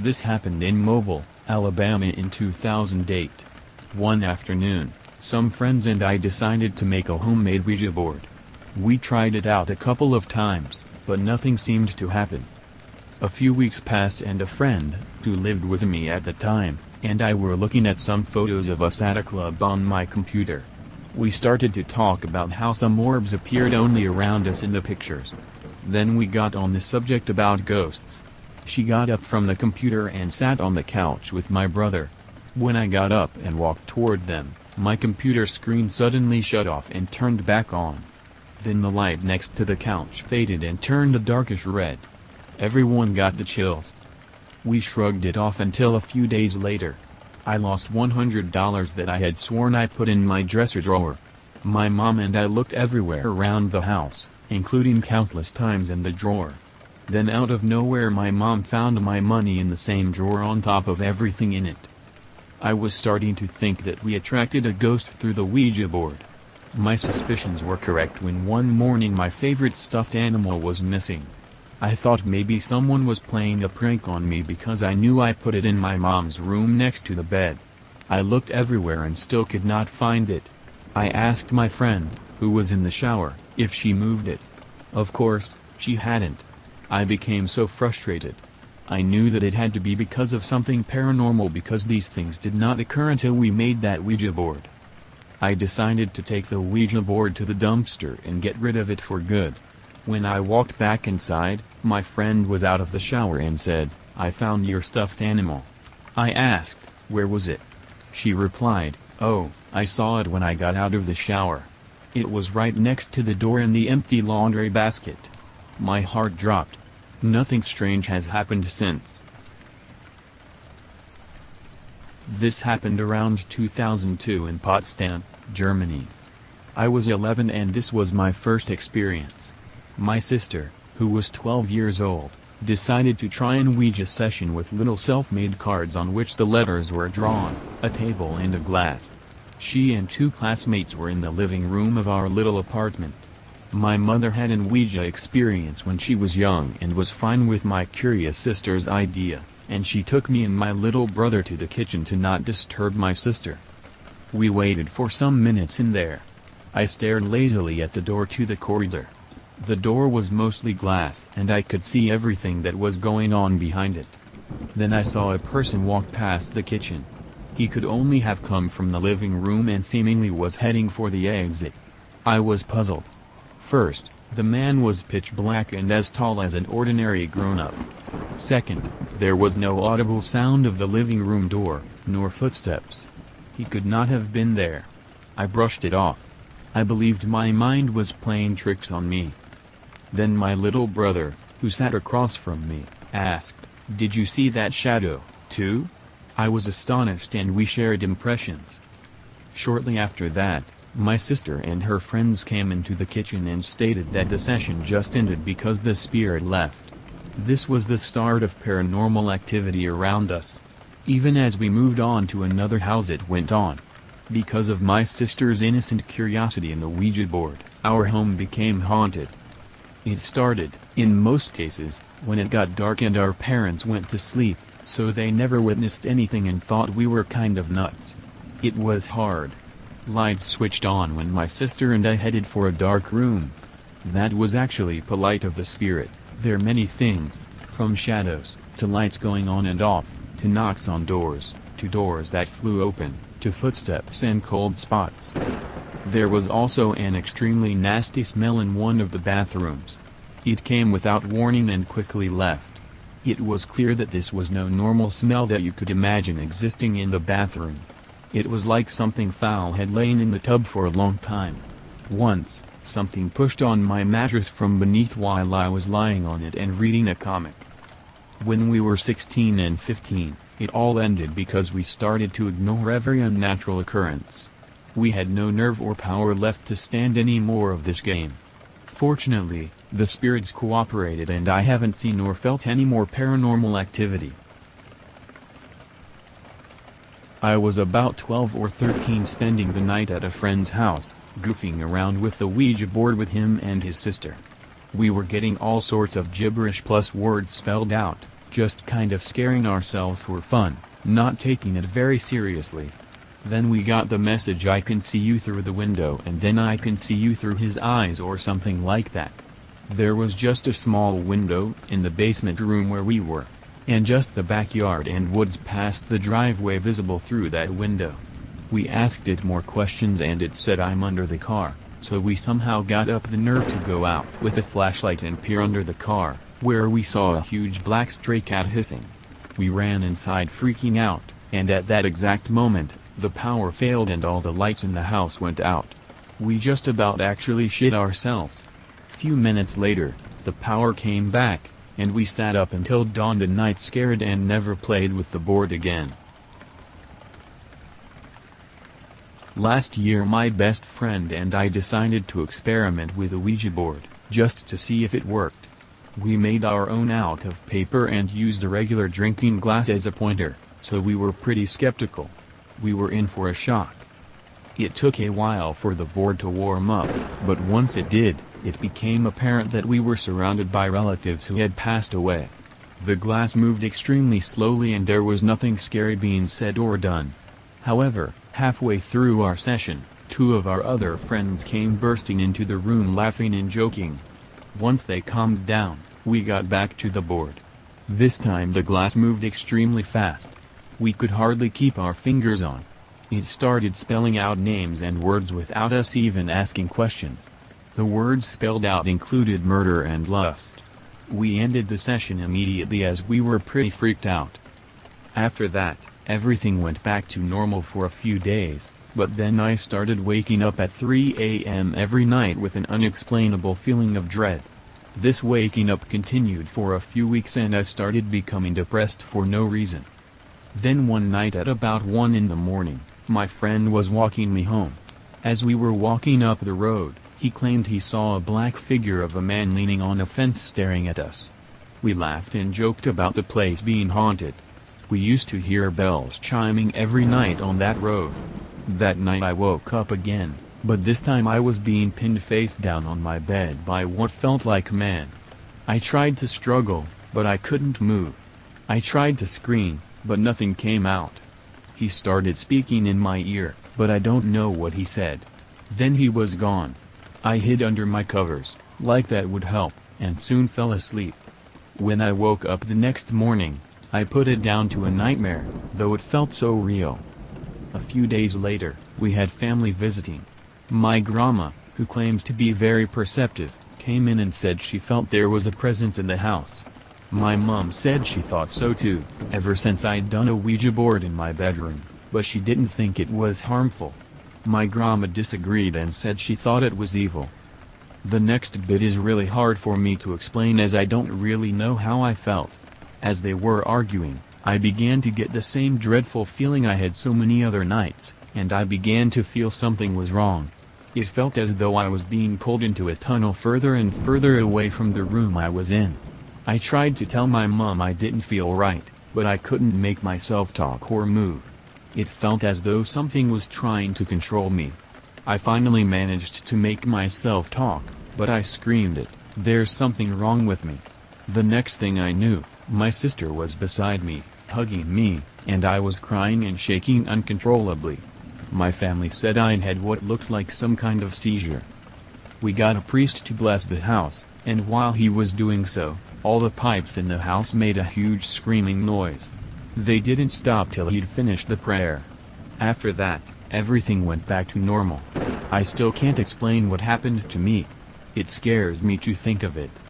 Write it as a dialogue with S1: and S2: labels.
S1: This happened in Mobile, Alabama in 2008. One afternoon, some friends and I decided to make a homemade Ouija board. We tried it out a couple of times, but nothing seemed to happen. A few weeks passed and a friend, who lived with me at the time, and I were looking at some photos of us at a club on my computer. We started to talk about how some orbs appeared only around us in the pictures. Then we got on the subject about ghosts. She got up from the computer and sat on the couch with my brother. When I got up and walked toward them, my computer screen suddenly shut off and turned back on. Then the light next to the couch faded and turned a darkish red. Everyone got the chills. We shrugged it off until a few days later. I lost $100 that I had sworn I put in my dresser drawer. My mom and I looked everywhere around the house, including countless times in the drawer. Then out of nowhere my mom found my money in the same drawer on top of everything in it. I was starting to think that we attracted a ghost through the Ouija board. My suspicions were correct when one morning my favorite stuffed animal was missing. I thought maybe someone was playing a prank on me because I knew I put it in my mom's room next to the bed. I looked everywhere and still could not find it. I asked my friend, who was in the shower, if she moved it. Of course, she hadn't. I became so frustrated. I knew that it had to be because of something paranormal because these things did not occur until we made that Ouija board. I decided to take the Ouija board to the dumpster and get rid of it for good. When I walked back inside, my friend was out of the shower and said, "I found your stuffed animal." I asked, "Where was it?" She replied, "Oh, I saw it when I got out of the shower. It was right next to the door in the empty laundry basket." My heart dropped. Nothing strange has happened since. This happened around 2002 in Potsdam, Germany. I was 11 and this was my first experience. My sister, who was 12 years old, decided to try an Ouija session with little self-made cards on which the letters were drawn, a table and a glass. She and two classmates were in the living room of our little apartment. My mother had an Ouija experience when she was young and was fine with my curious sister's idea, and she took me and my little brother to the kitchen to not disturb my sister. We waited for some minutes in there. I stared lazily at the door to the corridor. The door was mostly glass and I could see everything that was going on behind it. Then I saw a person walk past the kitchen. He could only have come from the living room and seemingly was heading for the exit. I was puzzled. First, the man was pitch black and as tall as an ordinary grown-up. Second, there was no audible sound of the living room door, nor footsteps. He could not have been there. I brushed it off. I believed my mind was playing tricks on me. Then my little brother, who sat across from me, asked, "Did you see that shadow, too?" I was astonished and we shared impressions. Shortly after that, my sister and her friends came into the kitchen and stated that the session just ended because the spirit left. This was the start of paranormal activity around us. Even as we moved on to another house it went on. Because of my sister's innocent curiosity in the Ouija board, our home became haunted. It started, in most cases, when it got dark and our parents went to sleep, so they never witnessed anything and thought we were kind of nuts. It was hard. Lights switched on when my sister and I headed for a dark room. That was actually polite of the spirit. There are many things, from shadows, to lights going on and off, to knocks on doors, to doors that flew open, to footsteps and cold spots. There was also an extremely nasty smell in one of the bathrooms. It came without warning and quickly left. It was clear that this was no normal smell that you could imagine existing in the bathroom. It was like something foul had lain in the tub for a long time. Once, something pushed on my mattress from beneath while I was lying on it and reading a comic. When we were 16 and 15, it all ended because we started to ignore every unnatural occurrence. We had no nerve or power left to stand any more of this game. Fortunately, the spirits cooperated and I haven't seen or felt any more paranormal activity. I was about 12 or 13 spending the night at a friend's house, goofing around with the Ouija board with him and his sister. We were getting all sorts of gibberish plus words spelled out, just kind of scaring ourselves for fun, not taking it very seriously. Then we got the message, "I can see you through the window," and then "I can see you through his eyes," or something like that. There was just a small window in the basement room where we were, and just the backyard and woods past the driveway visible through that window. We asked it more questions and it said, "I'm under the car," so we somehow got up the nerve to go out with a flashlight and peer under the car, where we saw a huge black stray cat hissing. We ran inside freaking out, and at that exact moment, the power failed and all the lights in the house went out. We just about actually shit ourselves. Few minutes later, the power came back, and we sat up until dawn the night scared and never played with the board again. Last year my best friend and I decided to experiment with a Ouija board, just to see if it worked. We made our own out of paper and used a regular drinking glass as a pointer, so we were pretty skeptical. We were in for a shock. It took a while for the board to warm up, but once it did, it became apparent that we were surrounded by relatives who had passed away. The glass moved extremely slowly and there was nothing scary being said or done. However, halfway through our session, two of our other friends came bursting into the room laughing and joking. Once they calmed down, we got back to the board. This time the glass moved extremely fast. We could hardly keep our fingers on. It started spelling out names and words without us even asking questions. The words spelled out included murder and lust. We ended the session immediately as we were pretty freaked out. After that, everything went back to normal for a few days, but then I started waking up at 3 a.m. every night with an unexplainable feeling of dread. This waking up continued for a few weeks and I started becoming depressed for no reason. Then one night at about 1 in the morning, my friend was walking me home. As we were walking up the road, he claimed he saw a black figure of a man leaning on a fence staring at us. We laughed and joked about the place being haunted. We used to hear bells chiming every night on that road. That night I woke up again, but this time I was being pinned face down on my bed by what felt like a man. I tried to struggle, but I couldn't move. I tried to scream, but nothing came out. He started speaking in my ear, but I don't know what he said. Then he was gone. I hid under my covers, like that would help, and soon fell asleep. When I woke up the next morning, I put it down to a nightmare, though it felt so real. A few days later, we had family visiting. My grandma, who claims to be very perceptive, came in and said she felt there was a presence in the house. My mom said she thought so too, ever since I'd done a Ouija board in my bedroom, but she didn't think it was harmful. My grandma disagreed and said she thought it was evil. The next bit is really hard for me to explain as I don't really know how I felt. As they were arguing, I began to get the same dreadful feeling I had so many other nights, and I began to feel something was wrong. It felt as though I was being pulled into a tunnel further and further away from the room I was in. I tried to tell my mom I didn't feel right, but I couldn't make myself talk or move. It felt as though something was trying to control me. I finally managed to make myself talk, but I screamed it, "There's something wrong with me." The next thing I knew, my sister was beside me, hugging me, and I was crying and shaking uncontrollably. My family said I'd had what looked like some kind of seizure. We got a priest to bless the house, and while he was doing so, all the pipes in the house made a huge screaming noise. They didn't stop till he'd finished the prayer. After that, everything went back to normal. I still can't explain what happened to me. It scares me to think of it.